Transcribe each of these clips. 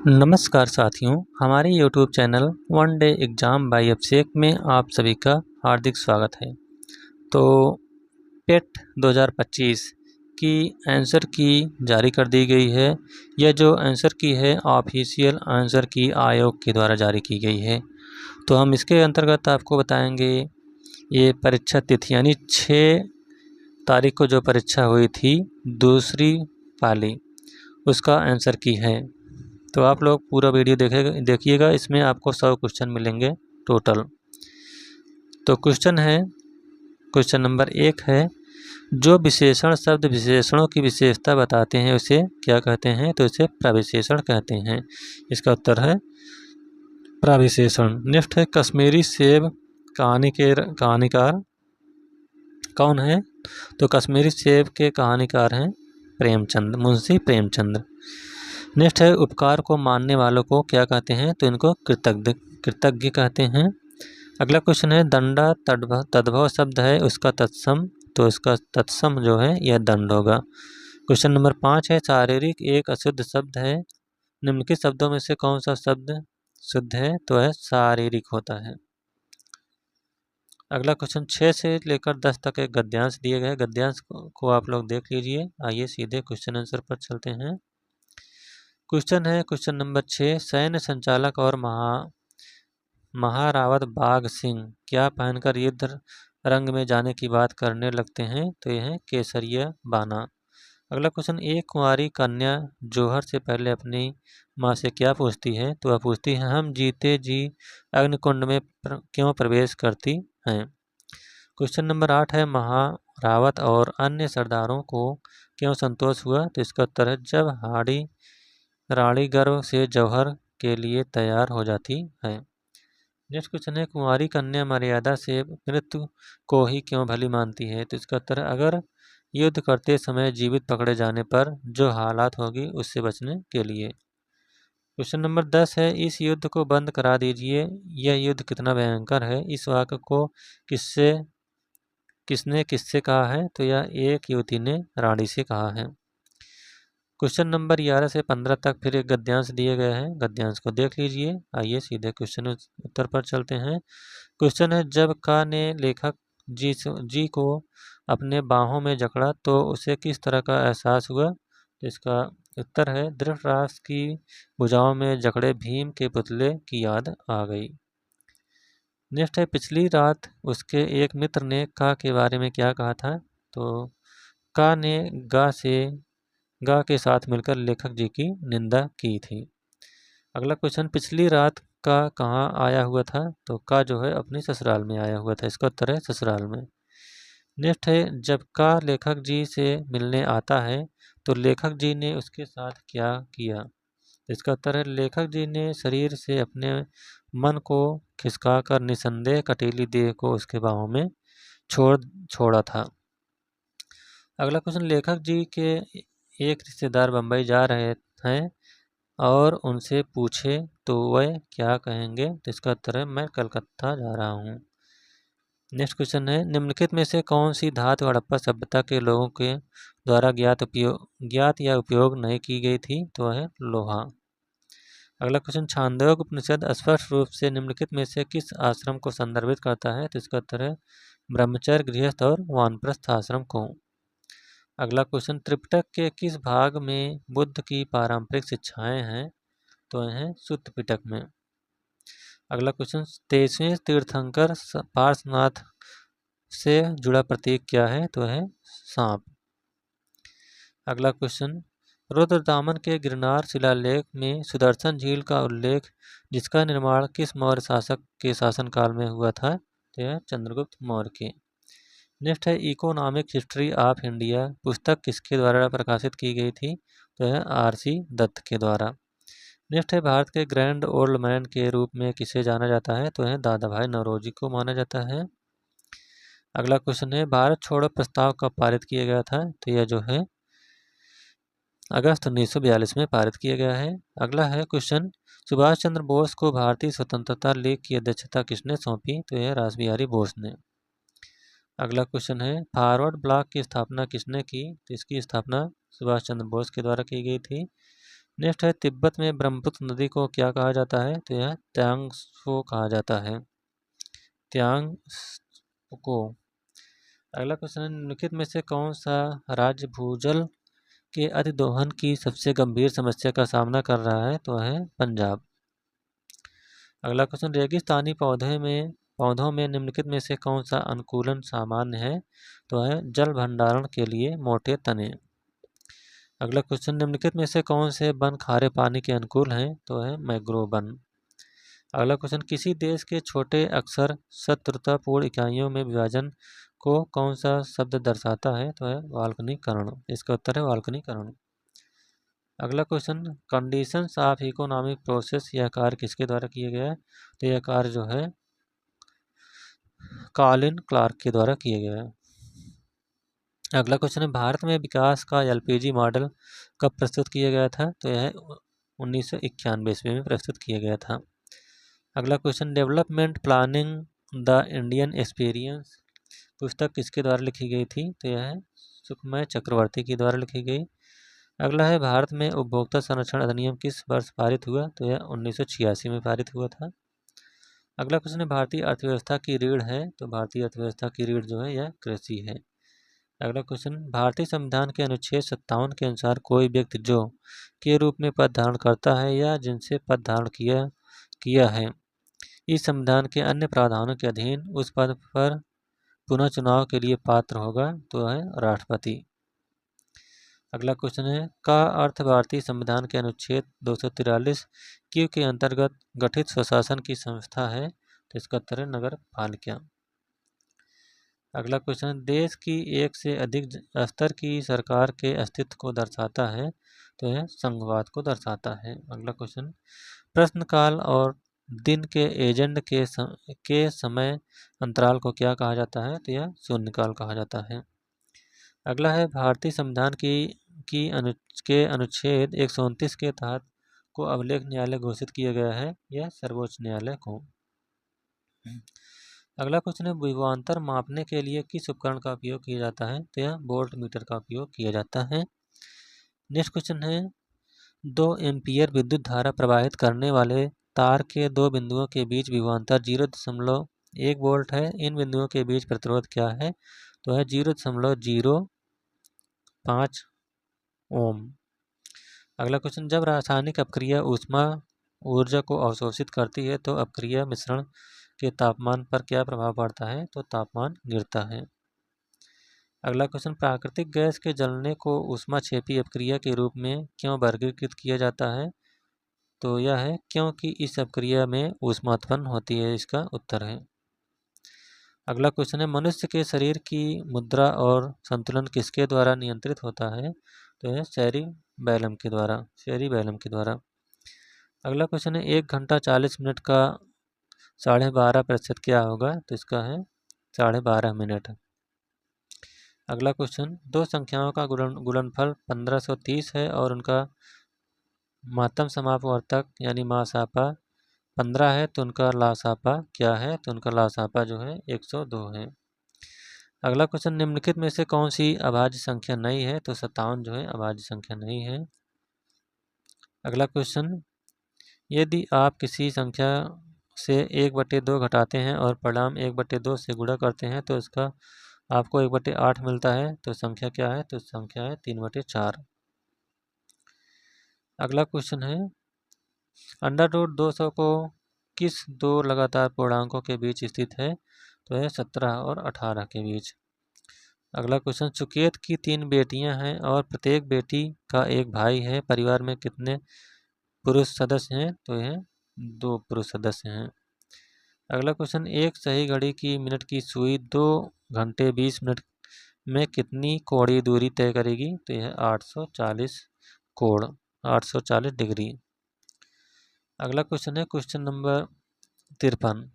नमस्कार साथियों, हमारे YouTube channel one day exam by Abhishek में आप सभी का हार्दिक स्वागत है। तो पेट 2025 की आंसर की जारी कर दी गई है। यह जो आंसर की है ऑफिशियल आंसर की आयोग के द्वारा जारी की गई है। तो हम इसके अंतर्गत आपको बताएंगे ये परीक्षा तिथि यानी 6 तारीख को जो परीक्षा हुई थी दूसरी पाली, उसका आंसर की है। तो आप लोग पूरा वीडियो देखिएगा। इसमें आपको 100 क्वेश्चन मिलेंगे टोटल। तो क्वेश्चन नंबर 1 है, जो विशेषण शब्द विशेषणों की विशेषता बताते हैं उसे क्या कहते हैं? तो इसे प्रविशेषण कहते हैं। इसका उत्तर है प्रविशेषण। नेक्स्ट है, कश्मीरी सेब कहानीकार कौन है? तो कश्मीरी सेब के कहानीकार हैं प्रेमचंद, मुंशी प्रेमचंद। नेक्स्ट है, उपकार को मानने वालों को क्या कहते हैं? तो इनको कृतज्ञ कहते हैं। अगला क्वेश्चन है, दंडा तद्भव शब्द है उसका तत्सम, तो इसका तत्सम जो है यह दंड होगा। क्वेश्चन नंबर 5 है, शारीरिक एक अशुद्ध शब्द है, निम्नलिखित शब्दों में से कौन सा शब्द शुद्ध है? तो है शारीरिक होता है। अगला क्वेश्चन 6 से लेकर 10 तक एक गद्यांश दिए गए, गद्यांश को आप लोग देख लीजिए। आइए सीधे क्वेश्चन आंसर पर चलते हैं। क्वेश्चन नंबर 6, सैन्य संचालक और महारावत बाघ सिंह क्या पहनकर युद्ध रंग में जाने की बात करने लगते हैं? तो यह है केसरिया बाना। अगला क्वेश्चन, एक कुंवारी कन्या जौहर से पहले अपनी माँ से क्या पूछती है? तो वह पूछती है, हम जीते जी अग्निकुंड में क्यों प्रवेश करती हैं? क्वेश्चन नंबर 8 है, महारावत और अन्य सरदारों को क्यों संतोष हुआ? तो इसका उत्तर है, जब रानी गर्भ से जौहर के लिए तैयार हो जाती है। नेक्स्ट क्वेश्चन है, कुंवारी कन्या मर्यादा से मृत्यु को ही क्यों भली मानती है? तो इसका उत्तर है, अगर युद्ध करते समय जीवित पकड़े जाने पर जो हालात होगी उससे बचने के लिए। क्वेश्चन नंबर 10 है, इस युद्ध को बंद करा दीजिए, यह युद्ध कितना भयंकर है? इस वाक्य को किसने किससे कहा है? तो यह एक युवती ने रानी से कहा है। क्वेश्चन नंबर 11 से 15 तक फिर एक गद्यांश दिए गए हैं, गद्यांश को देख लीजिए। आइए सीधे क्वेश्चन उत्तर पर चलते हैं। क्वेश्चन है, जब का ने लेखक जी को अपने बाहों में जकड़ा तो उसे किस तरह का एहसास हुआ? तो इसका उत्तर है, धृतराष्ट्र की भुजाओं में जकड़े भीम के पुतले की याद आ गई। नेक्स्ट है, पिछली रात उसके एक मित्र ने का के बारे में क्या कहा था? तो का ने गा के साथ मिलकर लेखक जी की निंदा की थी। अगला क्वेश्चन, पिछली रात का कहाँ आया हुआ था? तो का जो है अपनी ससुराल में आया हुआ था, इसका उत्तर है ससुराल में। नेक्स्ट है, जब का लेखक जी से मिलने आता है तो लेखक जी ने उसके साथ क्या किया? इसका उत्तर है, लेखक जी ने शरीर से अपने मन को खिसकाकर निसंदेह कटीली देह को उसके बाहों में छोड़ा था। अगला क्वेश्चन, लेखक जी के एक रिश्तेदार बम्बई जा रहे हैं और उनसे पूछे तो वह क्या कहेंगे? तो इसका उत्तर है, मैं कलकत्ता जा रहा हूँ। नेक्स्ट क्वेश्चन है, निम्नलिखित में से कौन सी धातु हड़प्पा सभ्यता के लोगों के द्वारा ज्ञात या उपयोग नहीं की गई थी? तो वह है लोहा। अगला क्वेश्चन, छांदोग्य उपनिषद स्पष्ट रूप से निम्नलिखित में से किस आश्रम को संदर्भित करता है? तो इसका उत्तर है, ब्रह्मचर्य, गृहस्थ और वानप्रस्थ आश्रम को। अगला क्वेश्चन, त्रिपिटक के किस भाग में बुद्ध की पारंपरिक शिक्षाएं हैं? तो हैं सुत्त पिटक में। अगला क्वेश्चन, 23वें तीर्थंकर पार्श्वनाथ से जुड़ा प्रतीक क्या है? तो है सांप। अगला क्वेश्चन, रुद्रदामन के गिरनार शिलालेख में सुदर्शन झील का उल्लेख, जिसका निर्माण किस मौर्य शासक के शासनकाल में हुआ था? तो है चंद्रगुप्त मौर्य के। नेक्स्ट है, इकोनॉमिक हिस्ट्री ऑफ इंडिया पुस्तक किसके द्वारा प्रकाशित की गई थी? तो है आर.सी. दत्त के द्वारा। नेक्स्ट है, भारत के ग्रैंड ओल्ड मैन के रूप में किसे जाना जाता है? तो है दादा भाई नौरोजी को माना जाता है। अगला क्वेश्चन है, भारत छोड़ो प्रस्ताव कब पारित किया गया था? तो यह जो है अगस्त 1942 में पारित किया गया है। अगला है क्वेश्चन, सुभाष चंद्र बोस को भारतीय स्वतंत्रता लीग की अध्यक्षता किसने सौंपी? तो यह रासबिहारी बोस ने। अगला क्वेश्चन है, फॉरवर्ड ब्लॉक की स्थापना किसने की? तो इसकी स्थापना सुभाष चंद्र बोस के द्वारा की गई थी। नेक्स्ट है तिब्बत में ब्रह्मपुत्र नदी को क्या कहा जाता है, तो यह त्यांगत्सो कहा जाता है, त्यांगत्सो। अगला क्वेश्चन है निम्नलिखित में से कौन सा राज्य भूजल के अतिदोहन की सबसे गंभीर समस्या का सामना कर रहा है, तो है पंजाब। अगला क्वेश्चन रेगिस्तानी पौधों में निम्नलिखित में से कौन सा अनुकूलन सामान्य है, तो है जल भंडारण के लिए मोटे तने। अगला क्वेश्चन निम्नलिखित में से कौन से वन खारे पानी के अनुकूल हैं, तो है मैंग्रोव वन। अगला क्वेश्चन किसी देश के छोटे अक्षर शत्रुतापूर्ण इकाइयों में विभाजन को कौन सा शब्द दर्शाता है, तो है वाल्कनीकरण। इसका उत्तर है वाल्कनीकरण। अगला question conditions of economic process, यह कार्य किसके द्वारा किया गया है, तो यह कार्य जो है कॉलिन क्लार्क के द्वारा किया गया है। अगला क्वेश्चन है भारत में विकास का एलपीजी मॉडल कब प्रस्तुत किया गया था, तो यह 1991 ईस्वी में प्रस्तुत किया गया था। अगला question development planning the Indian experience पुस्तक किसके द्वारा लिखी गई थी, तो यह है सुखमय चक्रवर्ती के द्वारा लिखी गई। अगला है भारत में उपभोक्ता संरक्षण अधिनियम किस वर्ष पारित हुआ, तो यह 1986 में पारित हुआ था। अगला क्वेश्चन है भारतीय अर्थव्यवस्था की रीढ़ है, तो भारतीय अर्थव्यवस्था की रीढ़ जो है यह कृषि है। अगला क्वेश्चन भारतीय संविधान के अनुच्छेद 57 के अनुसार कोई व्यक्ति जो के रूप में पद धारण करता है या जिनसे पद धारण किया है इस संविधान के अन्य प्रावधानों के अधीन उस पद पर पुनः चुनाव के लिए पात्र होगा, तो है राष्ट्रपति। अगला क्वेश्चन है का अर्थ भारतीय संविधान के अनुच्छेद 243 क्यू के अंतर्गत गठित स्वशासन की संस्था है, तो इसका उत्तर है नगर पालिका। अगला क्वेश्चन देश की एक से अधिक स्तर की सरकार के अस्तित्व को दर्शाता है, तो यह संघवाद को दर्शाता है। अगला क्वेश्चन प्रश्नकाल और दिन के एजेंड के समय अंतराल को क्या कहा जाता है, तो यह शून्यकाल कहा जाता है। अगला है भारतीय संविधान के अनुच्छेद 129 के तहत को अभिलेख न्यायालय घोषित किया गया है, यह सर्वोच्च न्यायालय को। अगला क्वेश्चन है विभवांतर मापने के लिए किस उपकरण का उपयोग किया जाता है, तो यह वोल्ट मीटर का उपयोग किया जाता है। नेक्स्ट क्वेश्चन है 2 एम्पीयर विद्युत धारा प्रवाहित करने वाले तार के दो बिंदुओं के बीच विभवांतर 0.1 वोल्ट है, इन बिंदुओं के बीच प्रतिरोध क्या है, तो है 0.05 ओम। अगला क्वेश्चन जब रासायनिक अपक्रिया ऊष्मा ऊर्जा को अवशोषित करती है तो अपक्रिया मिश्रण के तापमान पर क्या प्रभाव पड़ता है, तो तापमान गिरता है। अगला क्वेश्चन प्राकृतिक गैस के जलने को ऊष्माक्षेपी अपक्रिया के रूप में क्यों वर्गीकृत किया जाता है, तो यह है क्योंकि इस अपक्रिया में ऊष्मा उत्पन्न होती है, इसका उत्तर है। अगला क्वेश्चन है मनुष्य के शरीर की मुद्रा और संतुलन किसके द्वारा नियंत्रित होता है, तो यह सेरिबैलम के द्वारा। अगला क्वेश्चन है 1 घंटा 40 मिनट का 12.5% क्या होगा, तो इसका है 12.5 मिनट। अगला क्वेश्चन दो संख्याओं का गुणनफल 1530 है और उनका महत्तम समापवर्तक यानी महासापा 15 है, तो उनका लासापा क्या है, तो उनका लासापा जो है 102 है। अगला क्वेश्चन निम्नलिखित में से कौन सी अभाज्य संख्या नहीं है, तो 57 जो है अभाज्य संख्या नहीं है। अगला क्वेश्चन यदि आप किसी संख्या से 1/2 घटाते हैं और परिणाम 1/2 से गुणा करते हैं तो इसका आपको 1/8 मिलता है, तो संख्या क्या है, तो संख्या है 3/4। अगला क्वेश्चन है √200 को किस दो लगातार पूर्णांकों के बीच स्थित है, तो है 17 और 18 के बीच। अगला क्वेश्चन सुकेत की 3 बेटियां हैं और प्रत्येक बेटी का एक भाई है, परिवार में कितने पुरुष सदस्य हैं, तो यह 2 पुरुष सदस्य हैं। अगला क्वेश्चन एक सही घड़ी की मिनट की सुई 2 घंटे 20 मिनट में कितनी कोणीय दूरी तय करेगी, तो यह 840 डिग्री। अगला क्वेश्चन है क्वेश्चन नंबर 53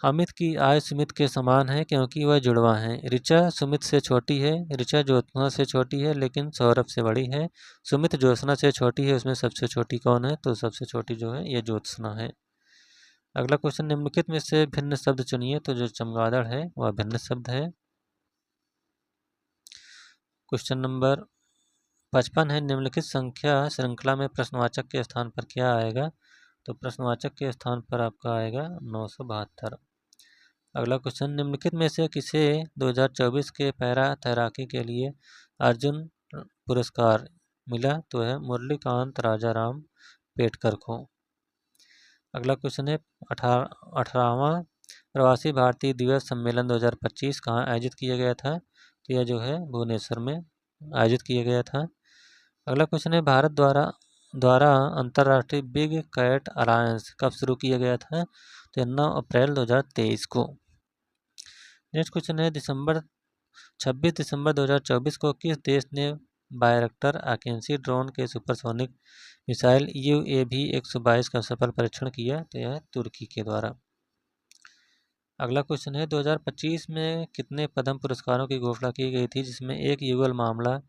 अमित की आय सुमित के समान है क्योंकि वह जुड़वा है। ऋचा सुमित से छोटी है, ऋचा ज्योत्सना से छोटी है लेकिन सौरभ से बड़ी है। सुमित ज्योत्सना से छोटी है, उसमें सबसे छोटी कौन है, तो सबसे छोटी जो है ये ज्योत्सना है। अगला क्वेश्चन निम्नलिखित में से भिन्न शब्द चुनिए, तो जो चमगादड़ है वह भिन्न शब्द है। क्वेश्चन नंबर 55 है, निम्नलिखित संख्या श्रृंखला में प्रश्नवाचक के स्थान पर क्या आएगा? तो प्रश्नवाचक के स्थान पर आपका आएगा 972। अगला क्वेश्चन, निम्नलिखित में से किसे 2024 के पैरा तैराकी के लिए अर्जुन पुरस्कार मिला? तो है मुरलीकांत राजाराम पेटकर को। अगला क्वेश्चन है 18वां प्रवासी भारतीय दिवस सम्मेलन 2025 कहाँ आयोजित किया गया था? तो यह जो है भुवनेश्वर में आयोजित किया गया था। अगला क्वेश्चन है भारत द्वारा अंतर्राष्ट्रीय बिग कैट अलायंस कब शुरू किया गया था? तो 9 अप्रैल 2023 को। नेक्स्ट क्वेश्चन है 26 दिसंबर 2024 को किस देश ने बायरक्टर आकांक्षी ड्रोन के सुपरसोनिक मिसाइल UAV 122 का सफल परीक्षण किया? तो यह तुर्की के द्वारा। अगला क्वेश्चन है 2025 में कितने पद्म पुरस्कारों की घोषणा की गई थी जिसमें एक युगल मामला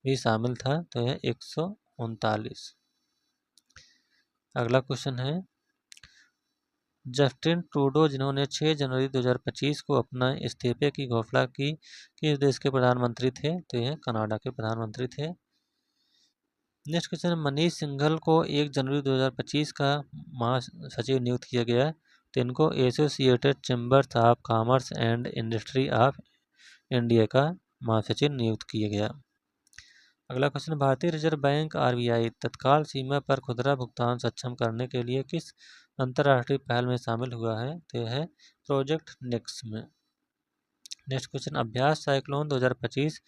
भी शामिल था? तो यह 139। अगला क्वेश्चन है जस्टिन ट्रूडो जिन्होंने 6 जनवरी 2025 को अपना इस्तीफे की घोषणा की, किस देश के प्रधानमंत्री थे? तो यह कनाडा के प्रधानमंत्री थे। नेक्स्ट क्वेश्चन, मनीष सिंघल को 1 जनवरी 2025 का महासचिव नियुक्त किया गया, तो इनको associated chambers of commerce and industry of India का महासचिव नियुक्त किया गया। अगला क्वेश्चन, भारतीय रिजर्व बैंक RBI तत्काल सीमा पर खुदरा भुगतान सक्षम करने के लिए किस अंतर्राष्ट्रीय पहल में शामिल हुआ है? तो यह है प्रोजेक्ट नेक्स में। नेक्स्ट क्वेश्चन, अभ्यास साइक्लोन 2025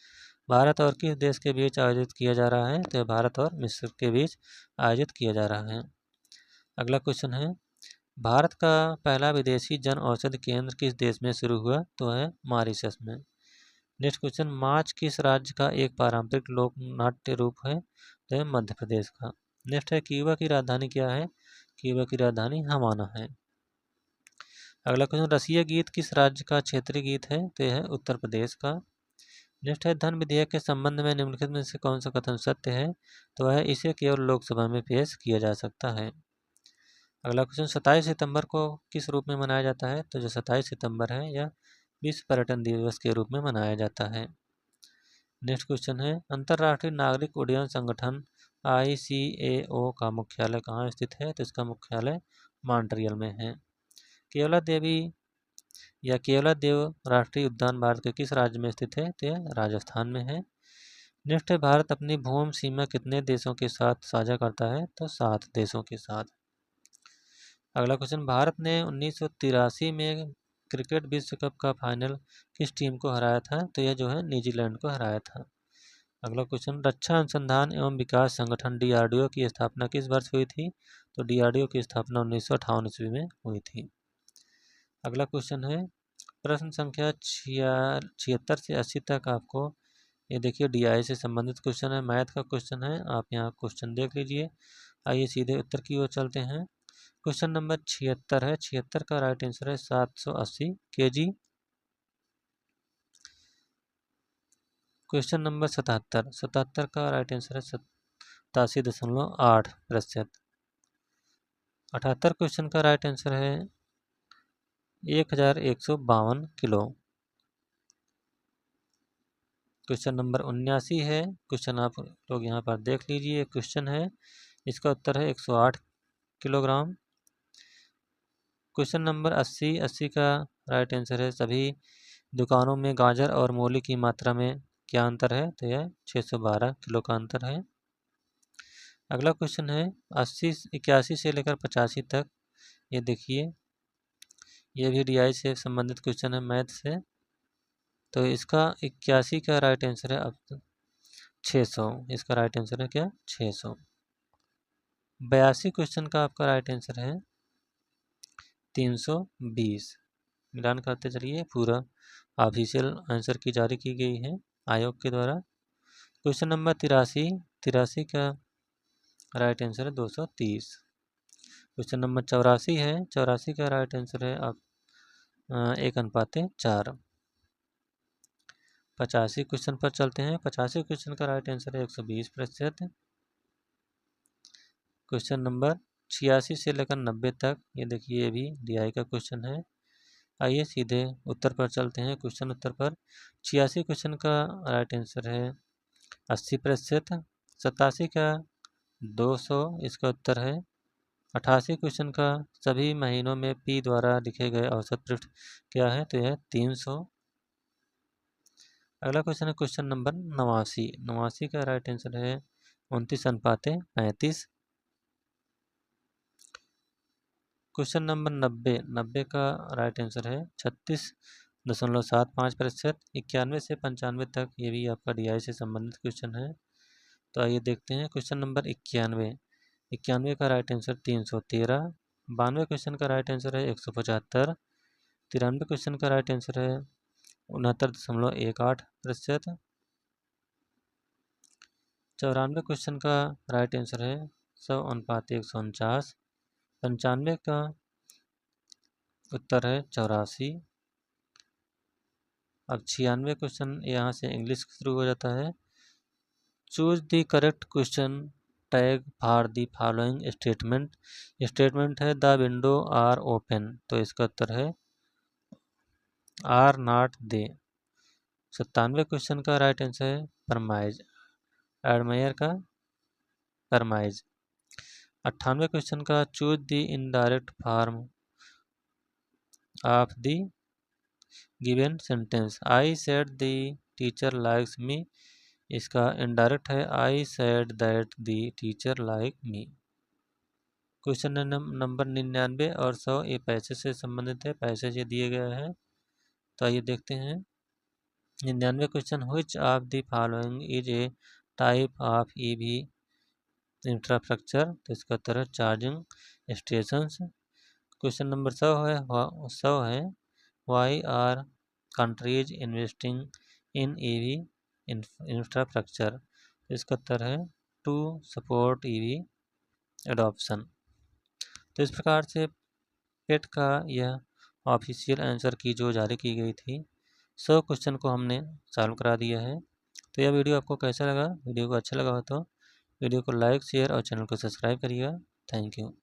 भारत और किस देश के बीच आयोजित किया जा रहा है? तो भारत और मिस्र के बीच आयोजित किया जा रहा है। अगला क्वेश्चन है भारत का पहला विदेशी जन औषधि केंद्र किस देश में शुरू हुआ? तो है मॉरिशस में। नेक्स्ट क्वेश्चन, माच किस राज्य का एक पारंपरिक लोक नाट्य रूप है? तो है मध्य प्रदेश का। नेक्स्ट है क्यूबा की राजधानी क्या है? क्यूबा की राजधानी हवाना है। अगला क्वेश्चन, रसीय गीत किस राज्य का क्षेत्रीय गीत है? तो यह है उत्तर प्रदेश का। नेक्स्ट है धन विधेयक के संबंध में निम्नलिखित में से कौन सा कथन सत्य है? तो वह इसे केवल लोकसभा में पेश किया जा सकता है। अगला क्वेश्चन, 27 सितंबर को किस रूप में मनाया जाता है? तो जो 27 सितंबर है यह विश्व पर्यटन दिवस के रूप में मनाया जाता है। नेक्स्ट क्वेश्चन है अंतर्राष्ट्रीय नागरिक उड्डयन संगठन ICAO का मुख्यालय कहाँ स्थित है? तो इसका मुख्यालय मॉन्ट्रियल में है। केवला देव राष्ट्रीय उद्यान भारत के किस राज्य में स्थित है? तो यह राजस्थान में है। नेक्स्ट है भारत अपनी भूमि सीमा कितने देशों के साथ साझा करता है? तो 7 देशों के साथ। अगला क्वेश्चन, भारत ने 1983 में क्रिकेट विश्व कप का फाइनल किस टीम को हराया था? तो यह जो है न्यूजीलैंड को हराया था। अगला क्वेश्चन, रक्षा अनुसंधान एवं विकास संगठन DRDO की स्थापना किस वर्ष हुई थी? तो DRDO की स्थापना 1958 ईस्वी में हुई थी। अगला क्वेश्चन है प्रश्न संख्या 76 से 80 तक आपको ये देखिए DI से संबंधित क्वेश्चन है, मैथ का क्वेश्चन है। आप यहाँ क्वेश्चन देख लीजिए। आइए सीधे उत्तर की ओर चलते हैं। क्वेश्चन नंबर 76 है, 76 का राइट आंसर है 780 kg। क्वेश्चन नंबर 77, 77 का राइट आंसर है 87.8%। 78 क्वेश्चन का राइट आंसर है 1152 किलो। क्वेश्चन नंबर 79 है, क्वेश्चन आप लोग यहाँ पर देख लीजिए। क्वेश्चन है इसका उत्तर है 108 किलोग्राम। क्वेश्चन नंबर 80 का राइट आंसर है सभी दुकानों में गाजर और मूली की मात्रा में क्या अंतर है? तो यह 612 किलो का अंतर है। अगला क्वेश्चन है 81 से लेकर 85 तक। ये देखिए ये भी DI से संबंधित क्वेश्चन है, मैथ से। तो इसका 81 का राइट आंसर है अब 600। इसका राइट आंसर है क्या? 600। 82 क्वेश्चन का आपका राइट आंसर है 320। मिलान करते चलिए, पूरा ऑफिशियल आंसर की जारी की गई है आयोग के द्वारा। क्वेश्चन नंबर 83 का राइट आंसर है 230। क्वेश्चन नंबर 84 है, 84 का राइट आंसर है आप 1:4। 85 क्वेश्चन पर चलते हैं। 85 क्वेश्चन का राइट आंसर है 120%। क्वेश्चन नंबर 86 से लेकर 90 तक, ये देखिए ये भी DI का क्वेश्चन है। आइए सीधे उत्तर पर चलते हैं। क्वेश्चन उत्तर पर 86 क्वेश्चन का राइट आंसर है 80%। 87 का 200 इसका उत्तर है। 88 क्वेश्चन का सभी महीनों में पी द्वारा लिखे गए औसत पृष्ठ क्या है, तो यह 300। अगला क्वेश्चन है क्वेश्चन नंबर 89। 89 का राइट आंसर है 29:35। Question number 90। 90 का राइट आंसर है 36.75%। 91 से 95 तक ये भी आपका डीआई से संबंधित क्वेश्चन है। तो आइए देखते हैं क्वेश्चन नंबर 91। 91 का राइट आंसर 313। 92 क्वेश्चन का राइट आंसर है 175। 93 क्वेश्चन का राइट आंसर है 69.18%। 94 क्वेश्चन का राइट आंसर है 100:149। 95 का उत्तर है 84। अब 96 क्वेश्चन यहाँ से इंग्लिश शुरू हो जाता है। Choose the correct question tag for the following statement. Statement है द विंडो आर ओपन, तो इसका उत्तर है आर नॉट दे। 97 क्वेश्चन का राइट आंसर है परमाइज, एडमायर का परमाइज। 98 क्वेश्चन का choose the indirect form of the given sentence. I said the teacher likes me, इसका इनडायरेक्ट है I said that the teacher like me. Question number 99 और 100 ये पैसे से संबंधित है, पैसे ये दिए गए हैं। तो आइए देखते हैं 99 question, which of the following is a type of EV infrastructure, तो इसका उत्तर है चार्जिंग स्टेशंस। क्वेश्चन नंबर 100 है why are countries investing in EV infrastructure, इसका उत्तर है टू सपोर्ट ईवी एडॉप्शन। तो इस प्रकार से पेट का यह ऑफिशियल आंसर की जो जारी की गई थी 100 क्वेश्चन को हमने सॉल्व करा दिया है। तो यह वीडियो आपको कैसा लगा? वीडियो को अच्छा लगा हो तो वीडियो को लाइक शेयर और चैनल को सब्सक्राइब करिएगा। Thank you.